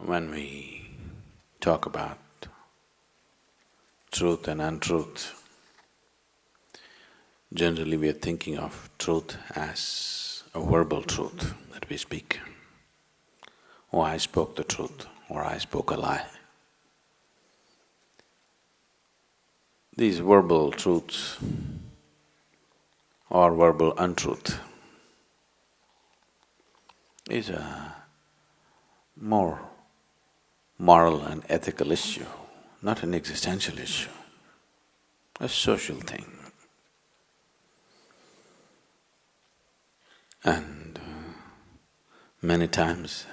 When we talk about truth and untruth, generally we are thinking of truth as a verbal truth that we speak. Oh, I spoke the truth, or I spoke a lie. These verbal truths or verbal untruth is a more moral and ethical issue, not an existential issue, a social thing. And many times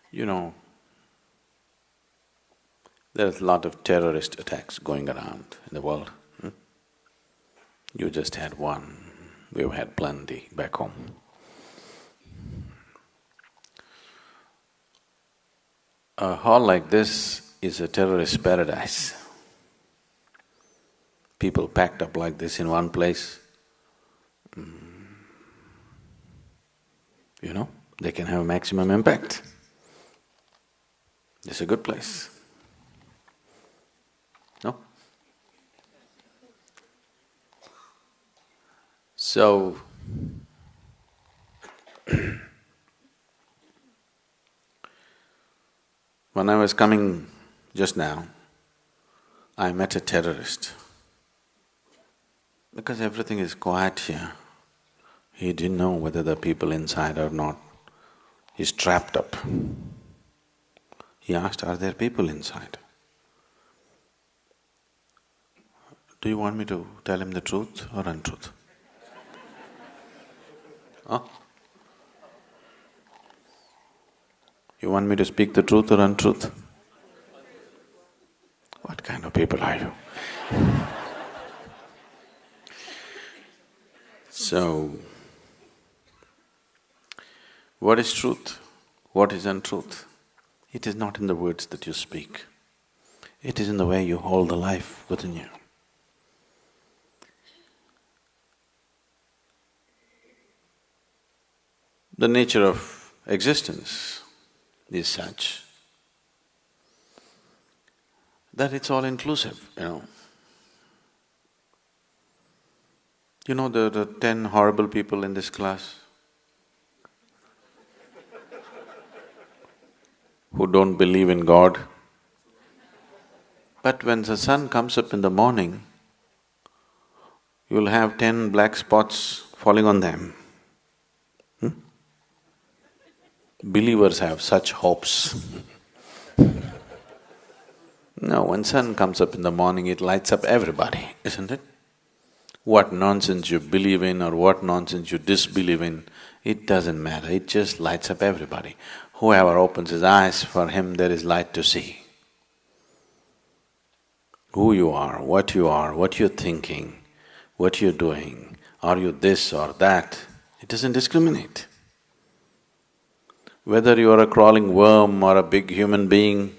you know, there's a lot of terrorist attacks going around in the world. You just had one, we've had plenty back home. A hall like this is a terrorist paradise. People packed up like this in one place, they can have maximum impact. It's a good place. No? So, when I was coming just now, I met a terrorist. Because everything is quiet here, he didn't know whether the people inside or not. He's trapped up. He asked, are there people inside? Do you want me to tell him the truth or untruth? Huh? You want me to speak the truth or untruth? What kind of people are you? So, what is truth? What is untruth? It is not in the words that you speak. It is in the way you hold the life within you. The nature of existence is such that it's all inclusive, You know the 10 horrible people in this class who don't believe in God. But when the sun comes up in the morning, you'll have 10 black spots falling on them. Believers have such hopes. No, when sun comes up in the morning, it lights up everybody, isn't it? What nonsense you believe in or what nonsense you disbelieve in, it doesn't matter, it just lights up everybody. Whoever opens his eyes, for him there is light to see. Who you are, what you're thinking, what you're doing, are you this or that, it doesn't discriminate. Whether you are a crawling worm or a big human being,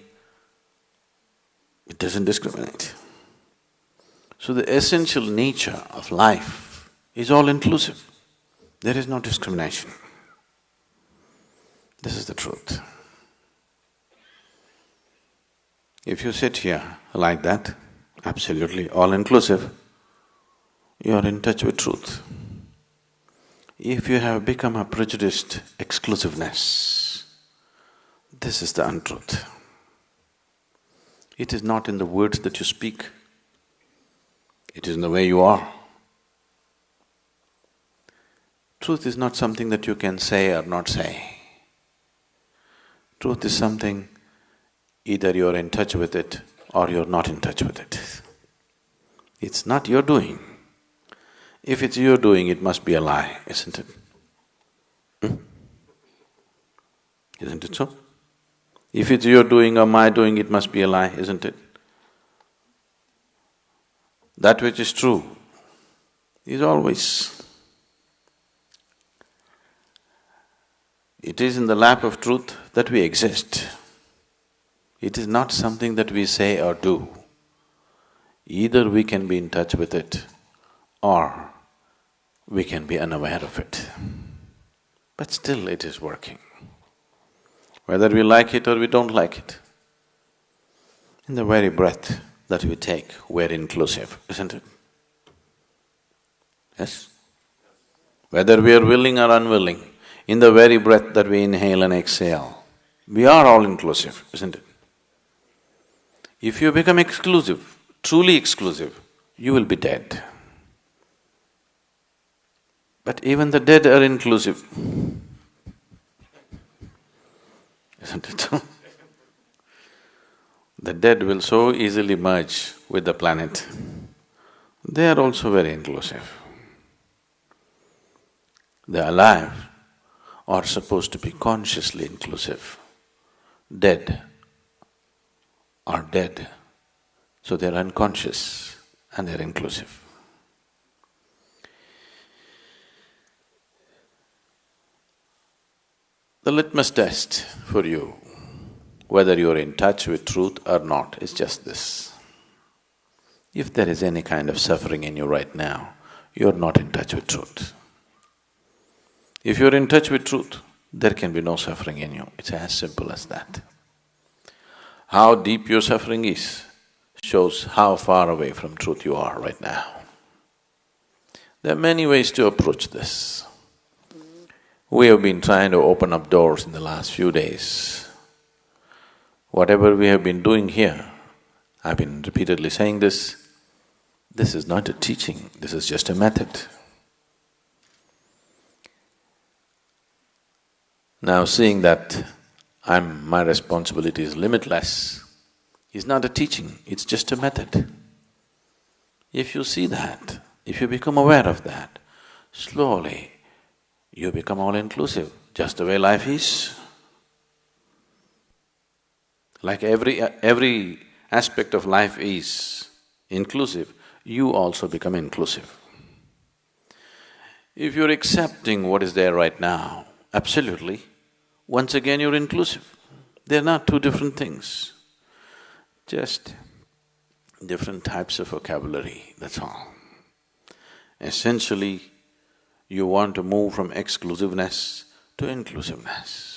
it doesn't discriminate. So the essential nature of life is all inclusive. There is no discrimination. This is the truth. If you sit here like that, absolutely all-inclusive, you are in touch with truth. If you have become a prejudiced exclusiveness, this is the untruth. It is not in the words that you speak, it is in the way you are. Truth is not something that you can say or not say. Truth is something, either you're in touch with it or you're not in touch with it. It's not your doing. If it's your doing, it must be a lie, isn't it? Isn't it so? If it's your doing or my doing, it must be a lie, isn't it? That which is true is always. It is in the lap of truth that we exist. It is not something that we say or do. Either we can be in touch with it or we can be unaware of it. But still it is working. Whether we like it or we don't like it. In the very breath that we take, we're inclusive, isn't it? Yes? Whether we are willing or unwilling, in the very breath that we inhale and exhale, we are all inclusive, isn't it? If you become exclusive, truly exclusive, you will be dead. But even the dead are inclusive, isn't it? The dead will so easily merge with the planet. They are also very inclusive. The alive are supposed to be consciously inclusive. Dead are dead, so they're unconscious and they're inclusive. The litmus test for you, whether you're in touch with truth or not, is just this. If there is any kind of suffering in you right now, you're not in touch with truth. If you're in touch with truth, there can be no suffering in you. It's as simple as that. How deep your suffering is shows how far away from truth you are right now. There are many ways to approach this. We have been trying to open up doors in the last few days. Whatever we have been doing here, I've been repeatedly saying this is not a teaching, this is just a method. Now seeing that my responsibility is limitless, is not a teaching, it's just a method. If you see that, if you become aware of that, slowly you become all-inclusive, just the way life is. Like every aspect of life is inclusive, you also become inclusive. If you're accepting what is there right now, absolutely, once again you're inclusive. They're not two different things, just different types of vocabulary, that's all. Essentially, you want to move from exclusiveness to inclusiveness.